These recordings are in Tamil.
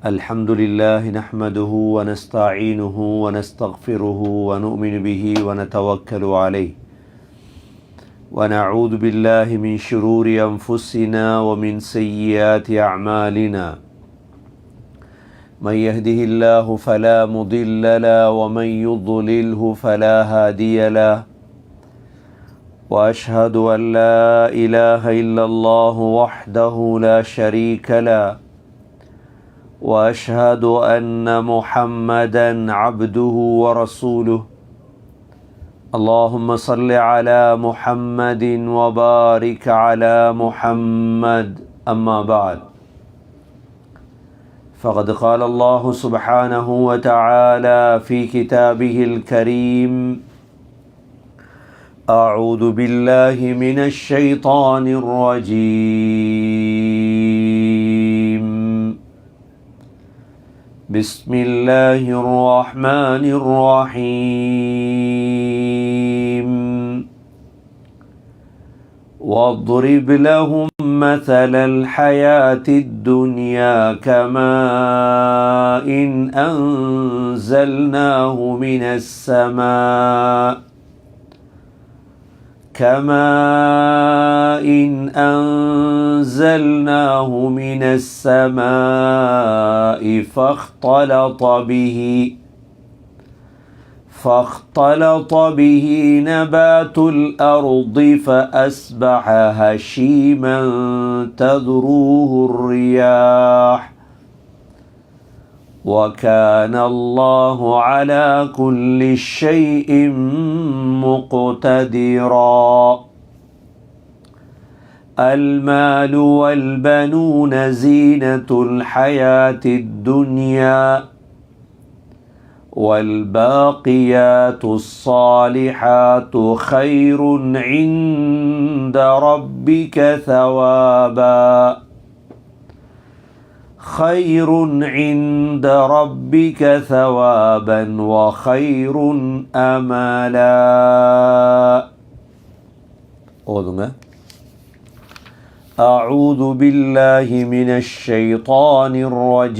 الحمد لله نحمده ونستعينه ونستغفره ونؤمن به ونتوكل عليه ونعوذ بالله من شرور أنفسنا ومن سيئات أعمالنا من يهده الله فلا مضل له ومن يضلله فلا هادي له وأشهد أن لا إله إلا الله وحده لا شريك له وأشهد أن محمدا عبده ورسوله اللهم صل على محمد وبارك على محمد أما بعد فقد قال الله سبحانه وتعالى في كتابه الكريم أعوذ بالله من الشيطان الرجيم بسم الله الرحمن الرحيم واضرب لهم مثل الحياة الدنيا كماء أنزلناه من السماء فاختلط به نبات الأرض فأصبح هشيما تذروه الرياح وكان الله على كل شيء مقتدرا المال والبنون زينة الحياة الدنيا والباقيات الصالحات خير عند ربك ثوابا وخير أملا ஓதுங்க أعوذ بالله من الشيطان الرجيم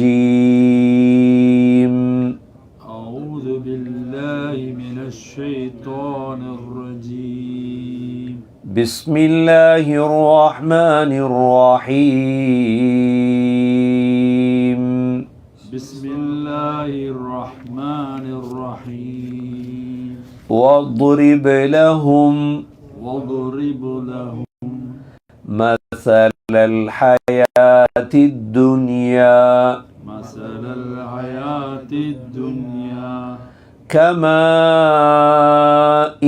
أعوذ بالله من الشيطان الرجيم بسم الله الرحمن الرحيم بسم الله الرحمن الرحيم واضرب لهم مثل الحياة الدنيا كماء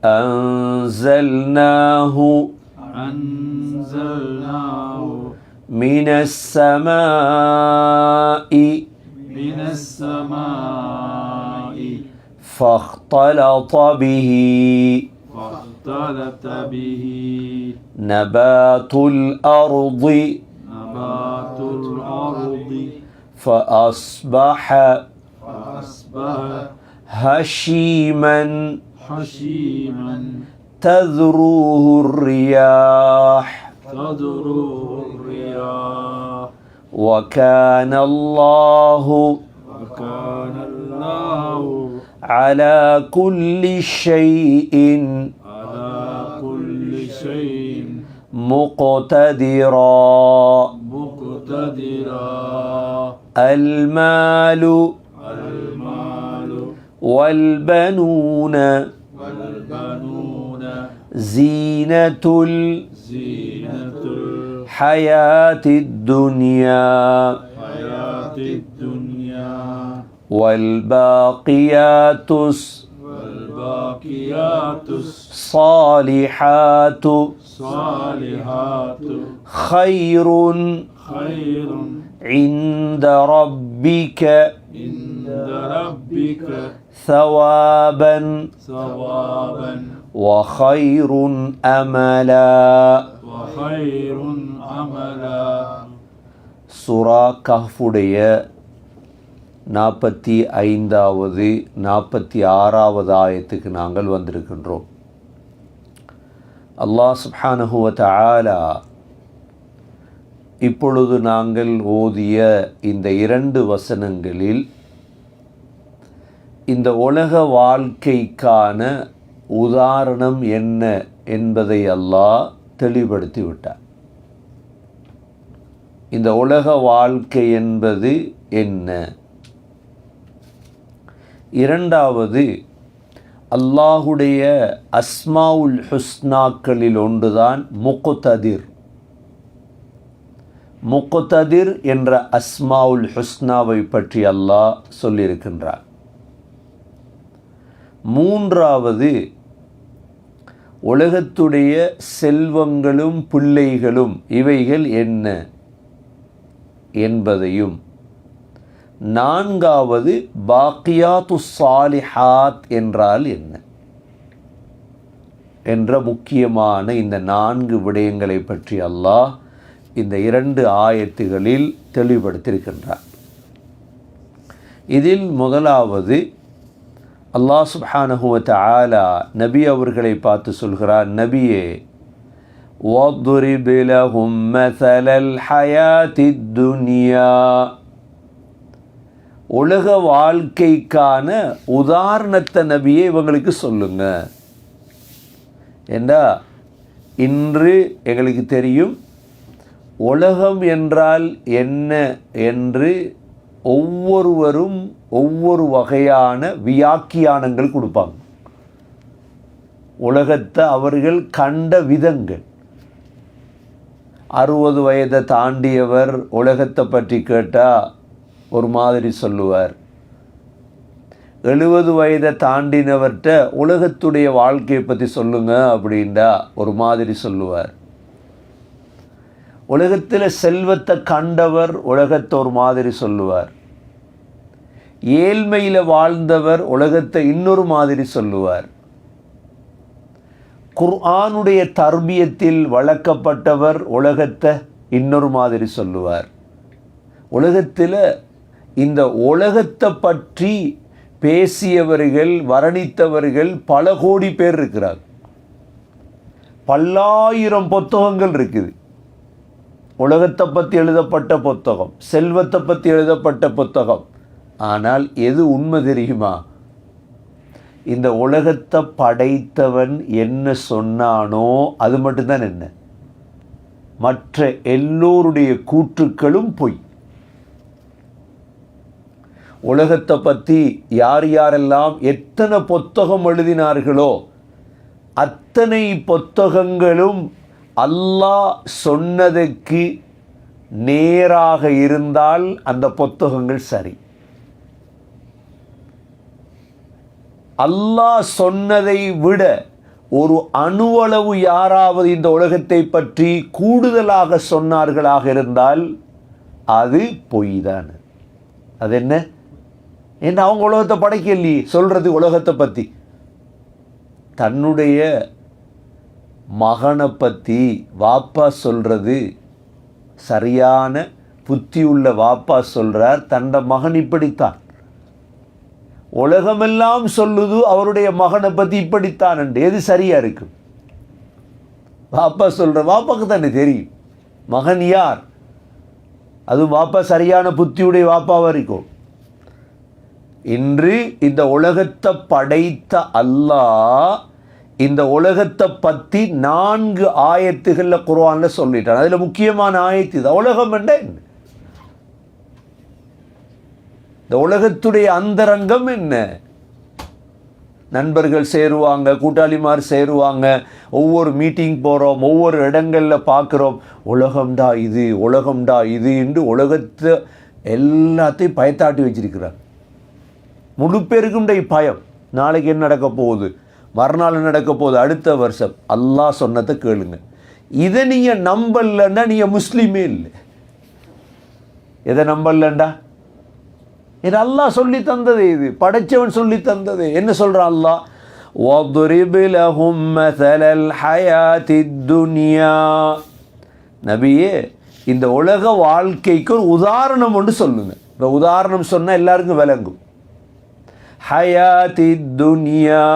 أنزلناه من السماء فاختلط به نبات الأرض فأصبح هشيما تذروه الرياح وكان الله على كل شيء مقتدرا المال والبنون زينة الحياة الدنيا والباقيات الصالحات خير عند ربك ثوابا وخير أملا சூரா கஹ்ஃபுடைய 45வது 46வது ஆயத்துக்கு நாங்கள் வந்திருக்கின்றோம். அல்லாஹ் சுப்ஹானஹு வ தஆலா இப்பொழுது நாங்கள் ஓதிய இந்த 2 வசனங்களில் இந்த உலக வாழ்க்கைக்கான உதாரணம் என்ன என்பதை அல்லாஹ் தெளிவுபடுத்தி விட்டார். இந்த உலக வாழ்க்கை என்பது என்ன? இரண்டாவது, அல்லாஹுடைய அஸ்மாவுல் ஹுஸ்னாக்களில் ஒன்றுதான் முக்ததிர். முக்ததிர் என்ற அஸ்மாவுல் ஹுஸ்னாவை பற்றி அல்லாஹ் சொல்லியிருக்கின்றார். மூன்றாவது, உலகத்துடைய செல்வங்களும் பிள்ளைகளும் இவைகள் என்ன என்பதையும், நான்காவது பாக்கியாத்து சாலிஹாத் என்றால் என்ன என்ற முக்கியமான இந்த 4 விடயங்களை பற்றி அல்லாஹ் இந்த 2 ஆயத்துகளில் தெளிவுபடுத்தியிருக்கின்றார். இதில் முதலாவது அல்லாஹ் சுப்ஹானஹு வ தஆலா நபி அவர்களை பார்த்து சொல்கிறார், நபியே, வத்ரிப் லஹும் மஸலல் ஹயாத்தித் துன்யா, உலக வாழ்க்கைக்கான உதாரணத்தை நபியே இவங்களுக்கு சொல்லுங்க. ஏண்டா இன்று எங்களுக்கு தெரியும் உலகம் என்றால் என்ன என்று ஒவ்வொருவரும் ஒவ்வொரு வகையான வியாக்கியானங்கள் கொடுப்பாங்க. உலகத்தை அவர்கள் கண்ட விதங்கள். 60 வயதை தாண்டியவர் உலகத்தை பற்றி கேட்டால் ஒரு மாதிரி சொல்லுவார். 70 வயதை தாண்டினவர்கிட்ட உலகத்துடைய வாழ்க்கையை பற்றி சொல்லுங்க அப்படின்டா ஒரு மாதிரி சொல்லுவார். உலகத்தில் செல்வத்தை கண்டவர் உலகத்தை ஒரு மாதிரி சொல்லுவார். ஏழ்மையில் வாழ்ந்தவர் உலகத்தை இன்னொரு மாதிரி சொல்லுவார். குர்ஆனுடைய தர்பியத்தில் வளர்க்கப்பட்டவர் உலகத்தை இன்னொரு மாதிரி சொல்லுவார். உலகத்தில் இந்த உலகத்தை பற்றி பேசியவர்கள் வர்ணித்தவர்கள் பல கோடி பேர் இருக்கிறார். பல்லாயிரம் புத்தகங்கள் இருக்குது. உலகத்தை பற்றி எழுதப்பட்ட புத்தகம், செல்வத்தை பற்றி எழுதப்பட்ட புத்தகம். ஆனால் எது உண்மை தெரியுமா? இந்த உலகத்தை படைத்தவன் என்ன சொன்னானோ அது மட்டும்தான் என்ன. மற்ற எல்லோருடைய கூற்றுக்களும் பொய். உலகத்தை பற்றி யார் யாரெல்லாம் எத்தனை புத்தகம் எழுதினார்களோ அத்தனை புத்தகங்களும் அல்லாஹ் சொன்னதுக்கு நேராக இருந்தால் அந்த புத்தகங்கள் சரி. அல்லாஹ் சொன்னதை விட ஒரு அணுவளவு யாராவது இந்த உலகத்தை பற்றி கூடுதலாக சொன்னார்களாக இருந்தால் அது பொய் தான். அது என்ன? ஏன்னா அவங்க உலகத்தை படைக்கலையே. சொல்கிறது உலகத்தை பற்றி தன்னுடைய மகனை பற்றி வாப்பா சொல்கிறது சரியான புத்தி உள்ள வாப்பா சொல்கிறார், தண்ட மகன் இப்படித்தான். உலகமெல்லாம் சொல்லுது அவருடைய மகனை பற்றி இப்படித்தான் என்று. எது சரியாக இருக்கும்? வாப்பா சொல்கிற வாப்பாக்கு தானே தெரியும் மகன் யார். அது வாப்பா சரியான புத்தியுடைய வாப்பாவாக இருக்கும். இன்று இந்த உலகத்தை படைத்த அல்லாஹ் இந்த உலகத்தை பற்றி 4 ஆயத்துகளில் குர்ஆனில் சொல்லிட்டான். அதில் முக்கியமான ஆயத்து இது. உலகம் என்ன? இந்த உலகத்துடைய அந்தரங்கம் என்ன? நண்பர்கள் சேருவாங்க, கூட்டாளிமார் சேருவாங்க, ஒவ்வொரு மீட்டிங் போகிறோம், ஒவ்வொரு இடங்களில் பார்க்குறோம். உலகம்டா இது, உலகம்டா இது என்று உலகத்தை எல்லாத்தையும் பயத்தாட்டி வச்சிருக்கிறார். முழு பேருக்கும் பயம். நாளைக்கு என்ன நடக்க போகுது, மறுநாள் நடக்க போகுது, அடுத்த வருஷம். அல்லாஹ் சொன்னதை கேளுங்க. இதை நீங்கள் நம்பலன்னா நீங்கள் முஸ்லீமே இல்லை. எதை நம்பலண்டா? இது அல்லாஹ் சொல்லி தந்தது, இது படைச்சவன் சொல்லி தந்தது. என்ன சொல்கிறான் அல்லாஹ்? وَاضْرِبْ لَهُمْ مَثَلَ الْحَيَاةِ الدُّنْيَا. நபியே, இந்த உலக வாழ்க்கைக்கு ஒரு உதாரணம் ஒன்று சொல்லுங்க. இந்த உதாரணம் சொன்னால் எல்லாருக்கும் விளங்கும். ஹயாத்தி துன்யா,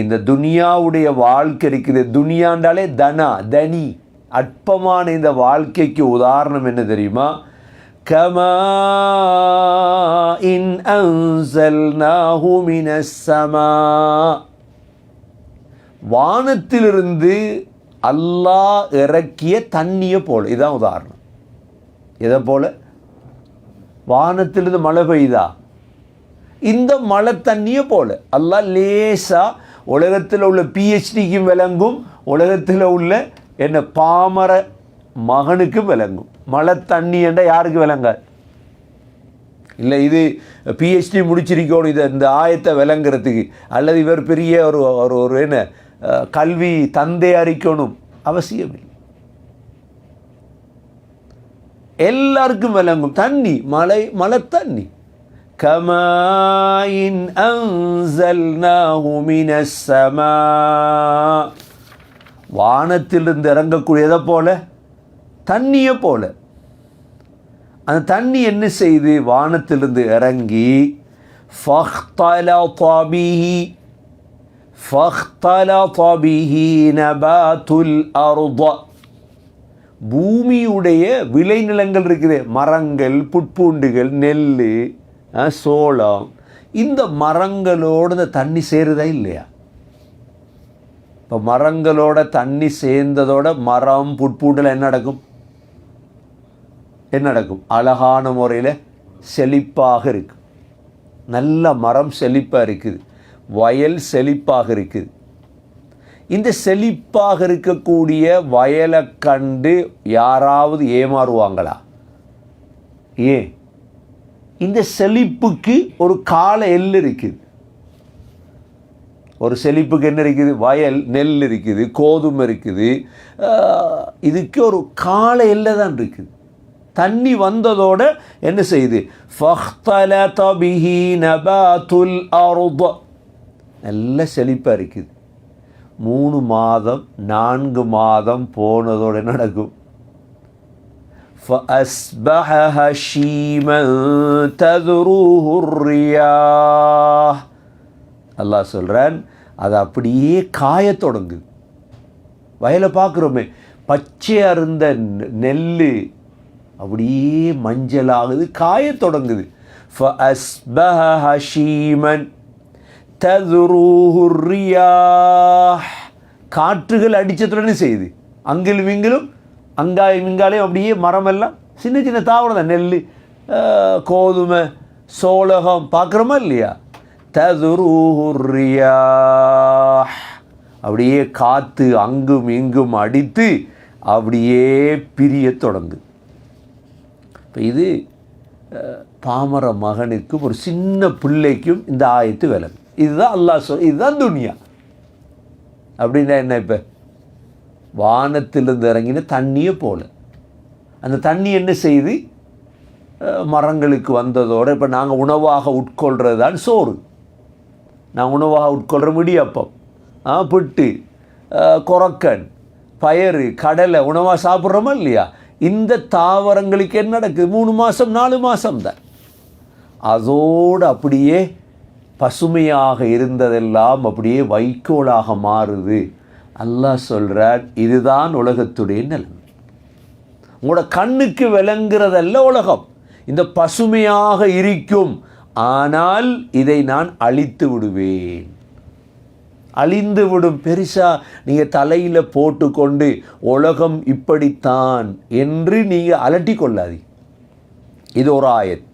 இந்த துனியாவுடைய வாழ்க்கை இருக்குது. துனியாண்டாலே தனி அற்பமான இந்த வாழ்க்கைக்கு உதாரணம் என்ன தெரியுமா? கமா இன் அன்ஸல்நாஹு மினஸ் ஸமா, வானத்திலிருந்து அல்லாஹ் இறக்கிய தண்ணியை போல. இதுதான் உதாரணம். எதை போல? வானத்திலிருந்து மழை பெய்தா, இந்த மழை தண்ணியை போல அல்லாஹ் லேசா உலகத்தில் உள்ள பிஹெச்டிக்கும் விளங்கும், உலகத்தில் உள்ள என்ன பாமர மகனுக்கும் விளங்கும். மழை தண்ணி என்ற யாருக்கு விளங்காது? இல்லை இது பிஹெச்டி முடிச்சிருக்கணும் இதை இந்த ஆயத்தை விளங்குறதுக்கு, அல்லது இவர் பெரிய ஒரு என்ன கல்வி தந்தை அறிக்கணும் அவசியம் இல்லை. எல்லாருக்கும் விளங்கும் தண்ணி, மழை தண்ணி. கமாயின் அன்ஸல்நாஹு மினஸ் ஸமா, வானத்திலிருந்து இறங்கக்கூடியதை போல, தண்ணியை போல. அந்த தண்ணி என்ன செய்து? வானத்திலிருந்து இறங்கி فاختلط به نبات الأرض, பூமியுடைய விளைநிலங்கள் இருக்குது, மரங்கள், புட்பூண்டுகள், நெல், சோளம், இந்த மரங்களோடு இந்த தண்ணி சேருதா இல்லையா? இப்போ மரங்களோட தண்ணி சேர்ந்ததோட மரம் புட்பூண்டில் என்ன நடக்கும்? அழகான முறையில் செழிப்பாக இருக்குது. நல்ல மரம் செழிப்பாக இருக்குது, வயல் செழிப்பாக இருக்குது. இந்த செழிப்பாக இருக்கக்கூடிய வயலை கண்டு யாராவது ஏமாறுவாங்களா? ஏன்? இந்த செழிப்புக்கு ஒரு கால எல்லை இருக்குது. ஒரு செழிப்புக்கு என்ன இருக்குது? வயல், நெல் இருக்குது, கோதுமை இருக்குது. இதுக்கு ஒரு கால எல்லை தான் இருக்குது. தண்ணி வந்ததோட என்ன செய்யுது? فَاخْتَلَطَ بِهِ نَبَاتُ الْأَرْضِ, நல்ல செழிப்பாக இருக்குது. 3 மாதம் 4 மாதம் போனதோடு என்ன நடக்கும்? فَأَصْبَحَ هَشِيمًا تَذْرُوهُ الرِّيَاحُ, அல்லாஹ் சொல்கிறான், அது அப்படியே காயத் தொடங்குது. வயலை பார்க்குறோமே, பச்சையாக இருந்த நெல் அப்படியே மஞ்சளாகுது, காயத் தொடங்குது. فَأَصْبَحَ هَشِيمًا تَذْرُوهُ الرِّيَاحُ, காற்றுகள் அடித்ததுடனே செய்யுது. அங்கிலும் இங்கிலும் அங்காயும் இங்காலையும் அப்படியே மரமெல்லாம் சின்ன சின்ன தாவரம் தான், நெல், கோதுமை, சோளகம் பார்க்குறோமா இல்லையா? ததுரூஹு ரியாஹ், அப்படியே காற்று அங்கும் இங்கும் அடித்து அப்படியே பிரிய தொடங்குது. இப்போ இது பாமர மகனுக்கும் ஒரு சின்ன பிள்ளைக்கும் இந்த ஆயத்து விலங்கு. இதுதான் அல்லாஹ் இதுதான் துனியா. அப்படின்னா என்ன? இப்போ வானத்திலிருந்து இறங்கின தண்ணியை போல அந்த தண்ணி என்ன செய்து மரங்களுக்கு வந்ததோடு, இப்போ நாங்கள் உணவாக உட்கொள்கிறது தான் சோறு. நான் உணவாக உட்கொள்கிற இடியப்பம், புட்டு, கொரக்கன், பயறு, கடலை உணவாக சாப்பிட்றோமா இல்லையா? இந்த தாவரங்களுக்கு என்ன நடக்குது? 3 மாதம் 4 மாதம் தான். அதோடு அப்படியே பசுமையாக இருந்ததெல்லாம் அப்படியே வைக்கோலாக மாறுது. அல்லாஹ் சொல்கிறார், இதுதான் உலகத்துடைய நிலைமை. உங்களோட கண்ணுக்கு விளங்குறதல்ல உலகம், இந்த பசுமையாக இருக்கும். ஆனால் இதை நான் அழித்து விடுவேன், அழிந்து விடும். பெருசாக நீங்கள் தலையில் போட்டுக்கொண்டு உலகம் இப்படித்தான் என்று நீங்கள் அலட்டி கொள்ளாதி. இது ஒரு ஆயத்.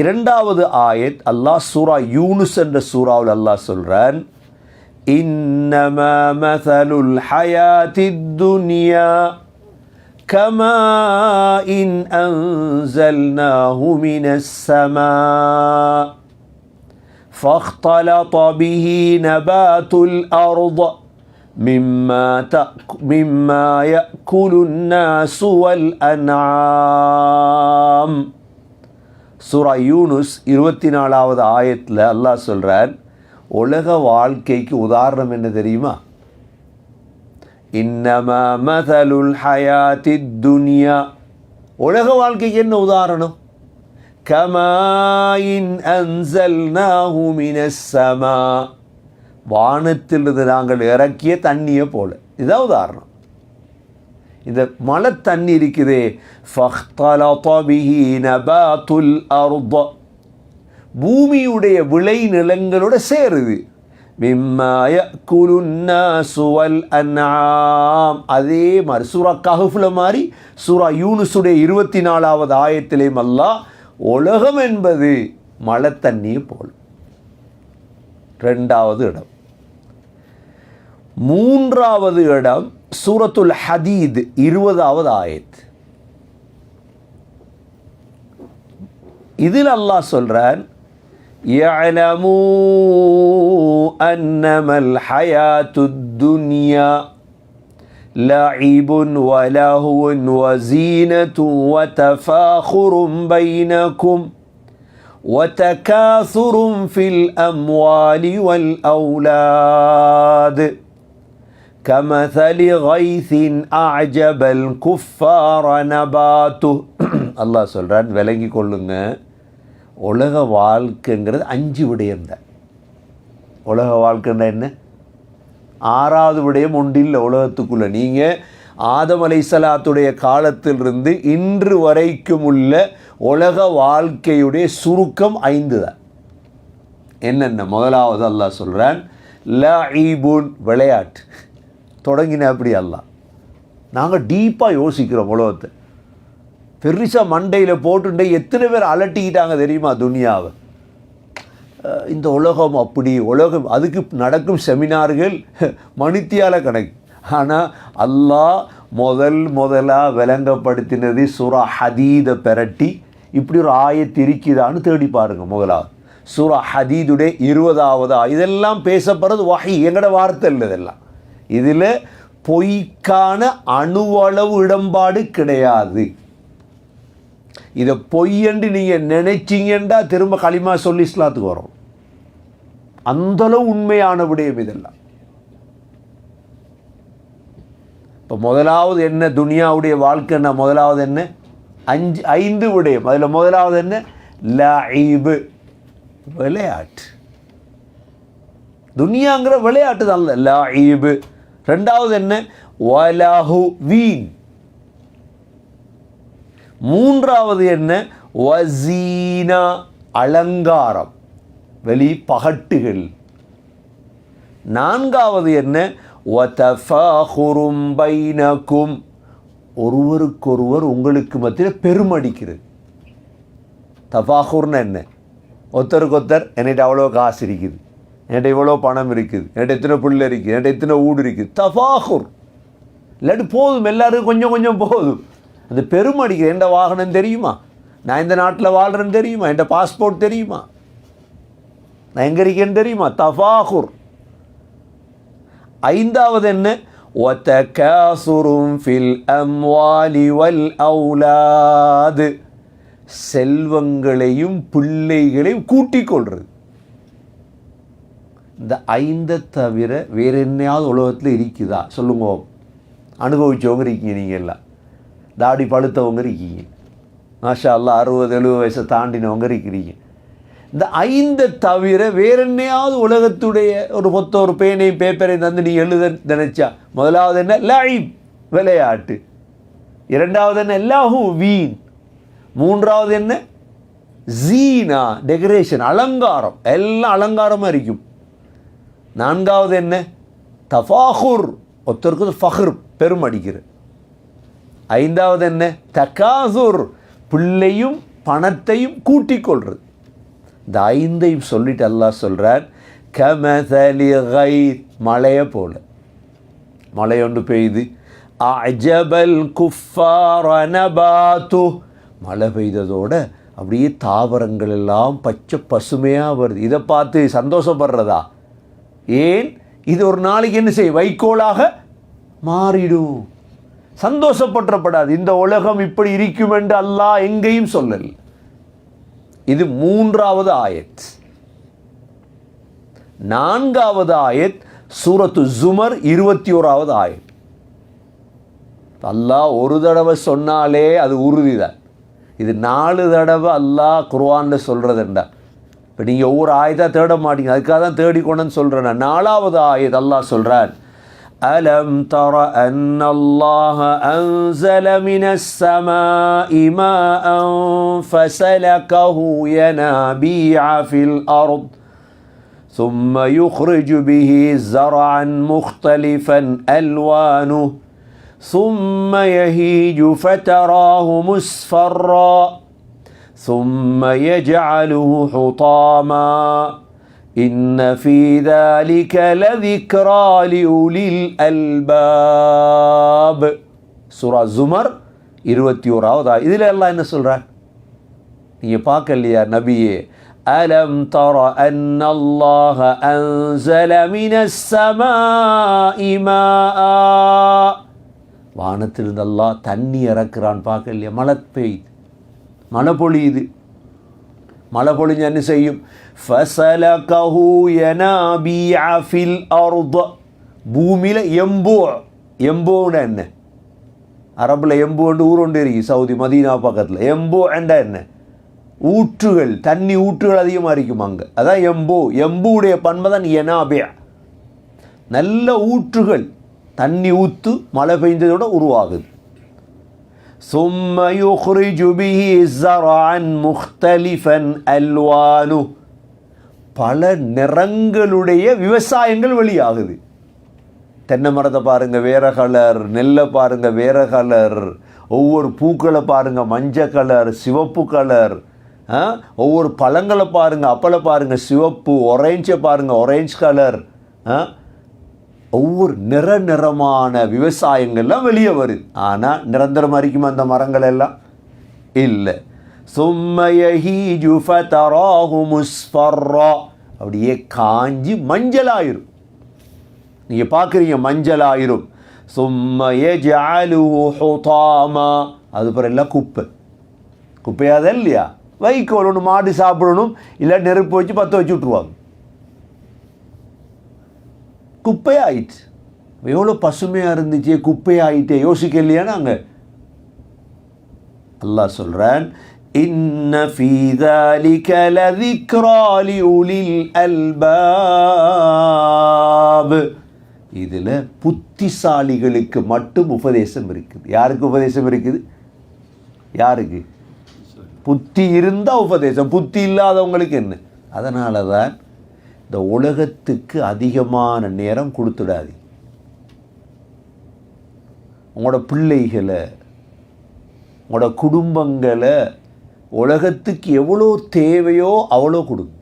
2வது ஆயத், அல்லாஹ் சூரா யூனுஸ் என்ற சூறாவில் அல்லாஹ் சொல்கிறான், இன்னமா மஸலுல் ஹயாத்தித் துன்யா கமா இன் அன்ஸல்நாஹு மினஸ் ஸமா فاختلط به نبات الأرض مما يأكل الناس والأنعام. சூரா யூனுஸ் 24வது ஆயத்தில் அல்லாஹ் சொல்கிறார், உலக வாழ்க்கைக்கு உதாரணம் என்ன தெரியுமா? இன்னமா மஸலுல் ஹயாத்தித் துன்யா, உலக வாழ்க்கைக்கு என்ன உதாரணம்? கமாயின் அன்ஸல்நாஹு மினஸ் ஸமா, வானத்திலிருந்து நாங்கள் இறக்கிய தண்ணியை போல. இதான் உதாரணம். இந்த மழை தண்ணி இருக்குதே, ஃபக்தலத பிஹி நபாத்துல் அர்த, பூமியுடைய விளை நிலங்களோட சேருது. மிம்மா யக்குலுன் நாசு வல் அன்ஆம், அதே மாதிரி சூரா கஹ்ஃப்ல மாதிரி சூரா யூனுஸுடைய 24வது ஆயத்திலேயும் அல்லாஹ் உலகம் என்பது மழை தண்ணியை போல். 2வது இடம். 3வது இடம் சூரத்துல் ஹதீத் 20வது ஆயத். இதில் அல்லாஹ் சொல்றான், யஅலமூ அன்னமல் ஹயாத்துத் துன்யா லஇபுன் வலஹுன் வஸீனத்துன் வதஃபாகுரும் பைனக்கும் வதகாசுரும் ஃபில் அம்வாலி வல் அவுலாத் கமஸலி கைஸின் அஅஜபல் குஃபார நபாத்துஹ். அல்லாஹ் சொல்கிறான், விளங்கி கொள்ளுங்க, உலக வாழ்க்கைங்கிறது 5 விடயம்தான். உலக வாழ்க்கைன்னா என்ன? 6வது விடயம் ஒன்றில்லை உலகத்துக்குள்ளே. நீங்கள் ஆதம் அலைஹிஸ்ஸலாத்துடைய காலத்திலிருந்து இன்று வரைக்கும் உள்ள உலக வாழ்க்கையுடைய சுருக்கம் 5 தான். என்னென்ன? முதலாவது அல்லாஹ் சொல்கிறான், லஈபுன், விளையாட்டு. தொடங்கின அப்படி அல்லாஹ். நாங்கள் டீப்பாக யோசிக்கிறோம் உலகத்தை. பெருசாக மண்டையில் போட்டுட்டே எத்தனை பேர் அலட்டிக்கிட்டாங்க தெரியுமா துனியாவை. இந்த உலகம் அப்படி, உலகம் அதுக்கு நடக்கும் செமினார்கள் மணித்தியால கணக்கு. ஆனால் அல்லாஹ் முதலாக விளங்கப்படுத்தினது சூரா ஹதீதை பெரட்டி இப்படி ஒரு ஆயத்து இருக்குதான்னு தேடி பாருங்க. முதலாவது சூரா ஹதீதுடைய 20வது இதெல்லாம் பேசப்படுறது வஹி, எங்களோட வார்த்தை இல்லை. இதெல்லாம் இதில் பொய்க்கான அணுவளவு இடம்பாடு கிடையாது. இதை பொய்யன்று நீங்கள் நினைச்சிங்கண்டா திரும்ப களிமா சொல்லி இஸ்லாத்துக்கு வரும். அந்தளவு உண்மையான விடயம் இதெல்லாம். இப்போ முதலாவது என்ன? துனியாவுடைய வாழ்க்கைன்னா முதலாவது என்ன? 5 விடயம். அதில் முதலாவது என்ன? லஈபு, விளையாட்டு. துனியாங்கிற விளையாட்டு தான் லஈபு. 2வது என்ன? வலஹு, வீண். 3வது என்ன? வஸீனா, அலங்காரம், வெளி பகட்டுகள். 4வது என்ன? வதஃபாகுரும் பைனக்கும், ஒருவருக்கொருவர் உங்களுக்கு மத்தியில் பெருமடிக்கிறது. தஃபாகுர்னா என்ன? ஒருத்தருக்கொத்தர், என்கிட்ட அவ்வளோ காசு இருக்குது, என்கிட்ட இவ்வளோ பணம் இருக்குது, என்கிட்ட எத்தனை பிள்ளை இருக்குது, என்கிட்ட எத்தனை வீடு இருக்குது. தஃபாகுர். இல்லாட்டி போதும், எல்லாருக்கும் கொஞ்சம் கொஞ்சம் போதும். அந்த பெருமடிக்கிற, எந்த வாகனம் தெரியுமா, நான் இந்த நாட்டில் வாழ்கிறேன்னு தெரியுமா, என் பாஸ்போர்ட் தெரியுமா, நான் எங்கே இருக்கேன்னு தெரியுமா. தஃபாகுர். 5வது என்ன? வதகாசுரும் ஃபில் அம்வாலி வல் அவுலாத், செல்வங்களையும் பிள்ளைகளையும் கூட்டிக் கொள்வது. இந்த 5 தவிர வேறு என்னையாவது உலகத்தில் இருக்குதா சொல்லுங்க. அனுபவிச்சவங்க இருக்கீங்க, நீங்கள் எல்லாம் தாடி பழுத்தவங்க இருக்கீங்க, மாஷா அல்லாஹ் 60-70 வயசை தாண்டினவங்க இருக்கிறீங்க. இந்த 5 தவிர வேற என்னையாவது உலகத்துடைய ஒரு பேனையும் பேப்பரையும் தந்து நீ எழுத நினைச்சா, முதலாவது என்ன? லஈப், விளையாட்டு. 2வது என்ன? லஹு, வீண். 3வது என்ன? ஜீனா, டெக்கரேஷன், அலங்காரம். எல்லாம் அலங்காரமாக இருக்கும். 4வது என்ன? தஃபாகுர், ஒருத்தருக்கு ஃபஹ்ர், பெருமடிக்கிற. 5வது என்ன? தகாசுர், பிள்ளையும் பணத்தையும் கூட்டிக் கொள்வது. இந்த 5ஐயும் சொல்லிட்டு அல்லாஹ் சொல்கிறார், கமஸலி கைஸ், மழையை போல. மழை ஒன்று பெய்யுது. அஅஜபல் குஃபார நபாத்துஹ், மழை பெய்ததோட அப்படியே தாவரங்கள் எல்லாம் பச்சை பசுமையாக வருது. இதை பார்த்து சந்தோஷப்படுறதா? ஏன்? இது ஒரு நாளைக்கு என்ன செய்ய, வைக்கோலாக மாறிடும். சந்தோஷப்பட்டப்படாது. இந்த உலகம் இப்படி இருக்கும் என்று அல்லாஹ் எங்கேயும் சொல்லல். இது 3வது ஆயத். 4வது ஆயத் சூரத்து ஜுமர் 21வது ஆயத். அல்லாஹ் ஒரு தடவை சொன்னாலே அது உறுதிதான். இது 4 தடவை அல்லாஹ் குர்ஆனில் சொல்கிறதுண்டா. இப்போ நீங்கள் ஒவ்வொரு ஆயத்தாக தேட மாட்டீங்க, அதுக்காக தான் தேடிக்கொண்டுன்னு சொல்கிறேன். 4வது ஆயத் அல்லாஹ் சொல்கிறான், அலம் தர அன்னல்லாஹ அன்ஸல மினஸ் ஸமாஇ மாஅன் ஃபஸலகஹு யனாபிஅ ஃபில் அர்த் ثم يخرج به زرعا مختلفا ألوانه ثم يهيج فتراه مصفرا ثم يجعله حطاما إن في ذلك لذكرى لأولي الألباب. சூரா ஜுமர் 21வது. இதில் எல்லாம் என்ன சொல்கிறார்? நீங்கள் பார்க்கலையா நபியே? ألم تر أن الله أنزل من السماء ماء. வானத்திலிருந்து அல்லாஹ் தண்ணி இறக்குறான், பார்க்கலையா? மழை பெய்யுது, மழை பொழியுது. மழை பொழிஞ்சு என்ன செய்யும்? فَسَلَكَهُ يَنَابِيعَ فِي الْأَرْضِ. பூமியில் எம்போன்னா என்ன? அரபில் எம்போண்டு ஊர் ஒன்று இருக்கு, சவுதி மதீனா பக்கத்தில். எம்போ என்றா என்ன? ஊற்றுகள், தண்ணி ஊற்றுகள் அதிகமாக இருக்கும் அங்கே, அதான் எம்புடைய பண்பை தான் யனாபியா. நல்ல ஊற்றுகள், தண்ணி ஊற்று மழை பெய்ந்ததோட உருவாகுது. ثُمَّ يُخْرِجُ بِهِ زَرْعًا مُخْتَلِفًا أَلْوَانُهُ. பல நிறங்களுடைய விவசாயங்கள் வெளியாகுது. தென்னை மரத்தை பாருங்கள் வேற கலர், நெல்லை பாருங்கள் வேற கலர், ஒவ்வொரு பூக்களை பாருங்கள் மஞ்சள் கலர், சிவப்பு கலர், ஒவ்வொரு பழங்களை பாருங்கள், அப்பளை பாருங்கள் சிவப்பு, ஒரேஞ்சை பாருங்கள் ஒரேஞ்ச் கலர், ஒவ்வொரு நிறமான விவசாயங்கள்லாம் வெளியே வருது. ஆனால் நிரந்தரமாக இருக்குமா அந்த மரங்கள் எல்லாம்? இல்லை. ثُمَّ يَهِيجُ فَتَرَاهُ مُصْفَرًّا. அப்படியே காஞ்சி மஞ்சளாயிரும். நீங்கள் பார்க்குறீங்க மஞ்சளாயிரும். ثُمَّ يَجْعَلُهُ حُطَامًا. அது பிறகு எல்லாம் குப்பையாக தான் இல்லையா? வைக்கோல் ஒன்று மாடு சாப்பிடணும், இல்லை நெருப்பு வச்சு பற்ற வச்சு விட்ருவாங்க, குப்பையாயிடுச்சு. எவ்வளோ பசுமையாக இருந்துச்சு, குப்பையாயிட்டே. யோசிக்க இல்லையா நாங்கள்? அல்லாஹ் சொல்கிறான், இன்ன ஃபீ ذَلِكَ لَذِكْرَى لِأُولِي الْأَلْبَابِ. இதில் புத்திசாலிகளுக்கு மட்டும் உபதேசம் இருக்குது. யாருக்கு உபதேசம் இருக்குது? யாருக்கு? புத்தி இருந்தால் உபதேசம், புத்தி இல்லாதவங்களுக்கு என்ன? அதனால தான் இந்த உலகத்துக்கு அதிகமான நேரம் கொடுத்துடாது. உங்களோட பிள்ளைகளை, உங்களோட குடும்பங்களை உலகத்துக்கு எவ்வளோ தேவையோ அவ்வளோ கொடுங்க.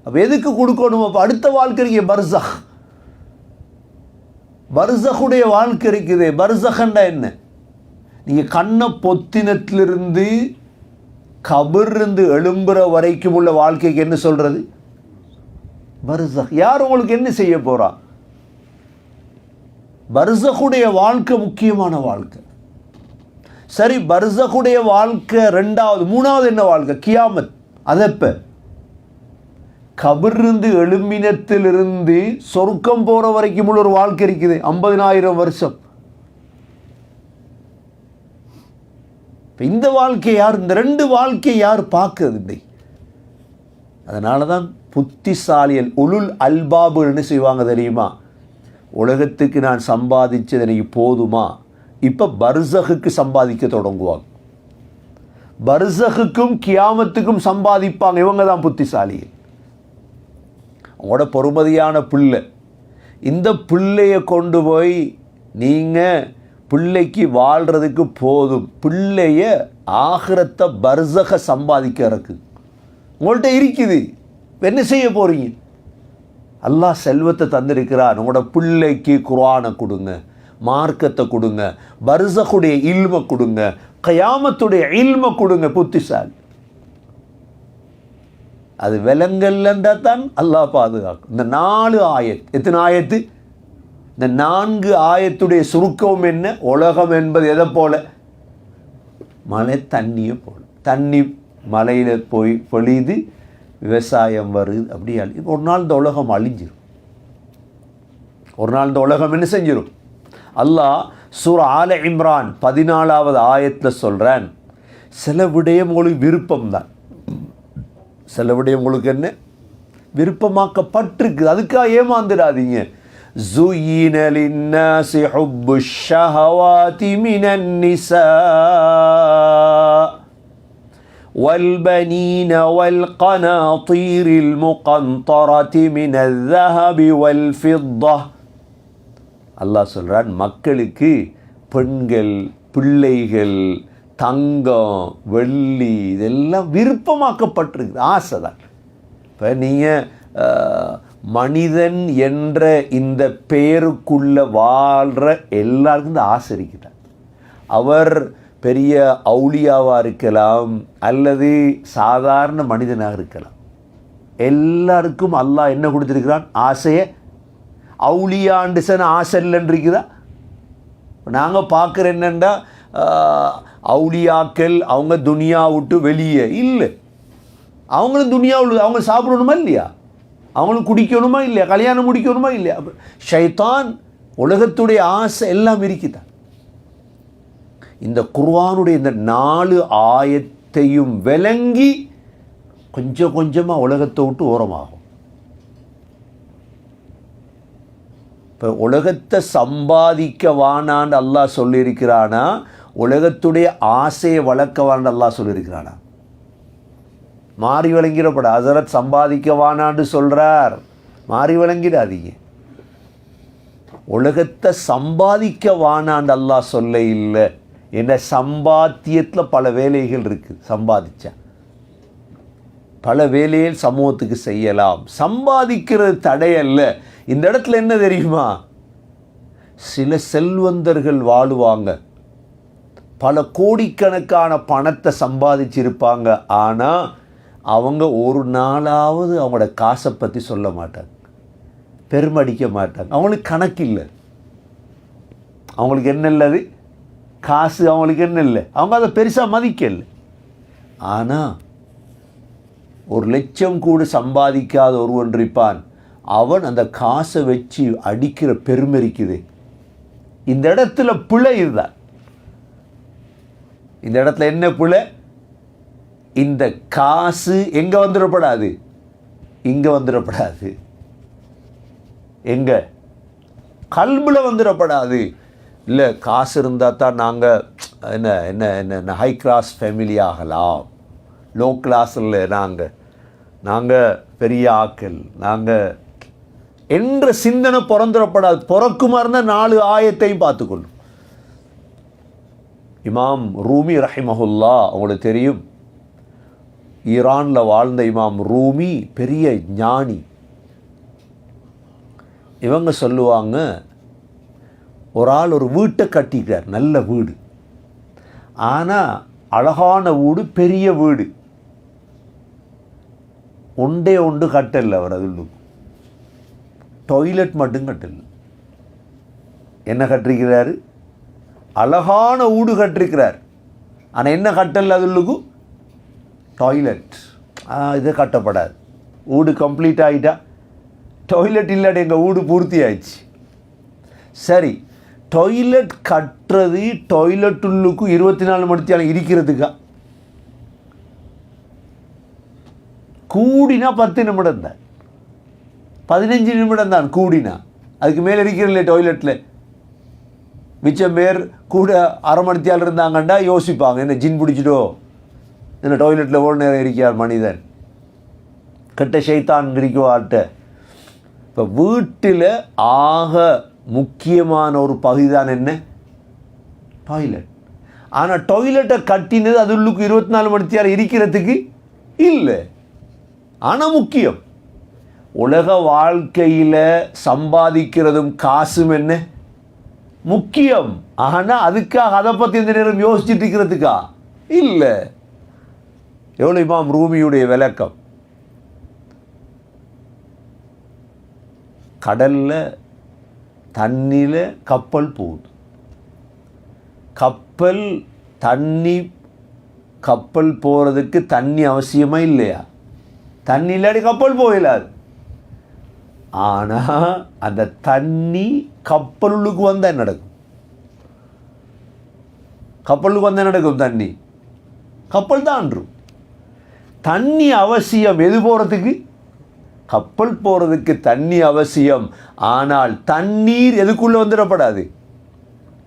அப்போ எதுக்கு கொடுக்கணும்? அப்போ அடுத்த வாழ்க்கை இருக்குது, பர்சக். பர்சகுடைய வாழ்க்கை இருக்குது. பர்சகண்டா என்ன? நீங்கள் கண்ணை பொத்தினத்திலிருந்து கபிர்ந்து எழும்புற வரைக்கும் உள்ள வாழ்க்கைக்கு என்ன சொல்கிறது? பர்சக். யார் உங்களுக்கு என்ன செய்ய போகிறா? பர்சகுடைய வாழ்க்கை முக்கியமான வாழ்க்கை. சரி, பர்சகுடைய வாழ்க்கை ரெண்டாவது. மூணாவது என்ன வாழ்க்கை? கியாமத். அதப்ப கபிர்ந்து எழும்பினத்திலிருந்து சொர்க்கம் போகிற வரைக்கும் உள்ள ஒரு வாழ்க்கை இருக்குது, 50,000 வருஷம். இந்த வாழ்க்கை யார், இந்த ரெண்டு வாழ்க்கை யார் பார்க்கறதில்லை? அதனால தான் புத்திசாலியல் உலுல் அல்பாபு என்ன செய்வாங்க தெரியுமா? உலகத்துக்கு நான் சம்பாதிச்சது எனக்கு போதுமா, இப்போ பர்சகுக்கு சம்பாதிக்க தொடங்குவாங்க. பர்சகுக்கும் கியாமத்துக்கும் சம்பாதிப்பாங்க. இவங்க தான் புத்திசாலிகள். உங்களோட பொறுமதியான பிள்ளை, இந்த பிள்ளையை கொண்டு போய் நீங்கள் பிள்ளைக்கு வாழ்கிறதுக்கு போதும், பிள்ளைய ஆகிரத்தை பர்சக சம்பாதிக்க இருக்குது. உங்கள்கிட்ட இருக்குது, என்ன செய்ய போகிறீங்க? அல்லாஹ் செல்வத்தை தந்திருக்கிறார். உங்களோட பிள்ளைக்கு குர்ஆனை கொடுங்க, மார்க்கத்தை கொடுங்க, பர்சகுடைய இல்மை கொடுங்க, கயாமத்துடைய இல்மை கொடுங்க. புத்திசாலி அது விலங்கல்லண்டா தான் அல்லாஹ் பாதுகாக்கும். இந்த 4 ஆயத், எத்தனை ஆயத்து? இந்த 4 ஆயத்துடைய சுருக்கம் என்ன? உலகம் என்பது எதை போல? மழை தண்ணியை போல. தண்ணி மலையில் போய் பொழியுது, விவசாயம் வருது, அப்படி ஒரு நாள் இந்த உலகம் அழிஞ்சிடும். ஒரு நாள் இந்த உலகம் என்ன செஞ்சிடும்? அல்லாஹ் சூரா ஆல இம்ரான் 14வது ஆயத்தில் சொல்கிறான், சில விடயம் உங்களுக்கு விருப்பம்தான், சில விடயம் உங்களுக்கு என்ன விருப்பமாக்கப்பட்டிருக்கு, அதுக்காக ஏமாந்துடாதீங்க. زُيِّنَ لِلنَّاسِ حُبُّ الشَّهَوَاتِ مِنَ النِّسَاءِ وَالْبَنِينَ وَالْقَنَاطِيرِ الْمُقَنطَرَةِ مِنَ الذَّهَبِ وَالْفِضَّةِ. அல்லாஹ் சொல்கிறான், மக்களுக்கு பெண்கள், பிள்ளைகள், தங்கம், வெள்ளி இதெல்லாம் விருப்பமாக்கப்பட்டிருக்கு, ஆசை தான். இப்போ நீங்கள் மனிதன் என்ற இந்த பெயருக்குள்ளே வாழ்கிற எல்லாருக்கும் இந்த ஆசை இருக்குதான். அவர் பெரிய அவுலியாவாக இருக்கலாம் அல்லது சாதாரண மனிதனாக இருக்கலாம். எல்லாருக்கும் அல்லாஹ் என்ன கொடுத்துருக்கிறான்? ஆசையை. அவுலியாண்டு ஆசை இல்லைன்னு இருக்குதா? நாங்கள் பார்க்குற என்னென்னா அவுலியாக்கள் அவங்க துனியா விட்டு வெளியே இல்லை, அவங்களும் துனியா உள்ளது. அவங்க சாப்பிடணுமா இல்லையா? அவங்களும் குடிக்கணுமா இல்லையா? கல்யாணம் முடிக்கணுமா இல்லையா? ஷைத்தான் உலகத்துடைய ஆசை எல்லாம் இருக்குதான். இந்த குர்ஆனுடைய இந்த 4 ஆயத்தையும் விளங்கி கொஞ்சம் கொஞ்சமாக உலகத்தை விட்டு ஓரமாகும். இப்போ உலகத்தை சம்பாதிக்க வானான்னு அல்லாஹ் சொல்லியிருக்கிறானா, உலகத்துடைய ஆசையை வளர்க்க வான்னு அல்லாஹ் சொல்லியிருக்கிறானா? மாறி விளங்கிடப்பட ஹசரத் சம்பாதிக்க வானான்னு சொல்கிறார், மாறி விளங்கிடாதீங்க. உலகத்தை சம்பாதிக்க வானான்னு அல்லாஹ் சொல்ல இல்லை. என்ன சம்பாத்தியத்தில் பல வேலைகள் இருக்குது. சம்பாதிச்சா பல வேலைகள் சமூகத்துக்கு செய்யலாம். சம்பாதிக்கிறது தடையல்ல. இந்த இடத்துல என்ன தெரியுமா, சில செல்வந்தர்கள் வாழுவாங்க, பல கோடிக்கணக்கான பணத்தை சம்பாதிச்சிருப்பாங்க. ஆனால் அவங்க ஒரு நாளாவது அவங்களோட காசை பற்றி சொல்ல மாட்டாங்க, பெருமடிக்க மாட்டாங்க. அவங்களுக்கு கணக்கு இல்லை. அவங்களுக்கு என்ன இல்லது? காசு அவங்களுக்கு என்ன இல்லை, அவங்க அதை பெருசாக மதிக்கலை. ஆனால் 1,00,000 கூட சம்பாதிக்காத ஒருவன் இருப்பான், அவன் அந்த காசை வச்சு அடிக்கிற பெருமை இருக்குது. இந்த இடத்துல பிழை இதுதான். இந்த இடத்துல என்ன பிழை? இந்த காசு எங்கே வந்துடப்படாது? இங்கே வந்துடப்படாது. எங்கே? கல்பில் வந்துடப்படாது. இல்லை, காசு இருந்தால் தான் நாங்கள் என்ன என்ன என்ன ஹை கிளாஸ் ஃபேமிலி ஆகலாம், லோ கிளாஸில் நாங்கள் பெரிய ஆக்கள் நாங்கள் என்ற சிந்தனை பிறந்துடப்படாது. பிறக்குமா இருந்தால் 4 ஆயத்தையும் பார்த்துக்கொள்ளும். இமாம் ரூமி ரஹிமஹுல்லா, அவங்களுக்கு தெரியும், ஈரானில் வாழ்ந்த இமாம் ரூமி பெரிய ஞானி. இவங்க சொல்லுவாங்க, ஒரு ஆள் ஒரு வீட்டை கட்டிக்கிறார், நல்ல வீடு. ஆனால் அழகான வீடு, பெரிய வீடு. ஒன்றே ஒன்று கட்டல அவர், அதில் டாய்லெட் மட்டும் கட்டல. என்ன கட்டிருக்கிறாரு? அழகான வீடு கட்டிருக்கிறார். ஆனால் என்ன கட்டல? அதுக்கு டாய்லெட். இது கட்டப்படாது. வீடு கம்ப்ளீட் ஆகிட்டா டாய்லெட் இல்லாட்டி எங்கள் வீடு பூர்த்தி ஆயிடுச்சு. சரி, டாய்லெட் கட்டுறது டாய்லெட்டுள்ளுக்கு 24 மணி நேரம் இருக்கிறதுக்கா? கூடினா 10 நிமிடம் தான், 15 நிமிடம் தான் கூடினா. அதுக்கு மேலே இருக்கிறதில்ல டாய்லெட்டில். மிச்சம் பேர் கூட அரை மணி நேரம் இருந்தாங்கண்டா யோசிப்பாங்க, என்ன ஜின் பிடிச்சிட்டோ, என்ன டாய்லெட்டில் எவ்வளோ நேரம் இருக்கார் மனிதன், கெட்ட ஷைத்தான் இருக்குவாட்ட. இப்போ வீட்டில் ஆக முக்கியமான ஒரு பகுதி தான் என்ன? டாய்லெட். ஆனால் டாய்லெட்டை கட்டினது அது உள்ளுக்கு 24 மணி நேரம் இருக்கிறதுக்கு இல்லை. ஆனால் முக்கியம். உலக வாழ்க்கையில் சம்பாதிக்கிறதும் காசும் என்ன முக்கியம். ஆனால் அதுக்காக அதை பற்றி இந்த நேரம் யோசிச்சுட்டு இருக்கிறதுக்கா இல்லை. எவ்வளோ இமாம் ரூமியுடைய விளக்கம். கடலில் தண்ணியில் கப்பல் போகுது. கப்பல் போகிறதுக்கு தண்ணி அவசியமாக இல்லையா? தண்ணி இல்லாட்டி கப்பல் போயிடாது. ஆனால் அந்த தண்ணி கப்பலுக்கு வந்தால் என்ன நடக்கும்? கப்பலுக்கு வந்தால் நடக்கும் தண்ணி, கப்பல் தான்றும். தண்ணி அவசியம். எது போகிறதுக்கு? கப்பல் போகிறதுக்கு தண்ணி அவசியம். ஆனால் தண்ணீர் எதுக்குள்ளே வந்துடப்படாது?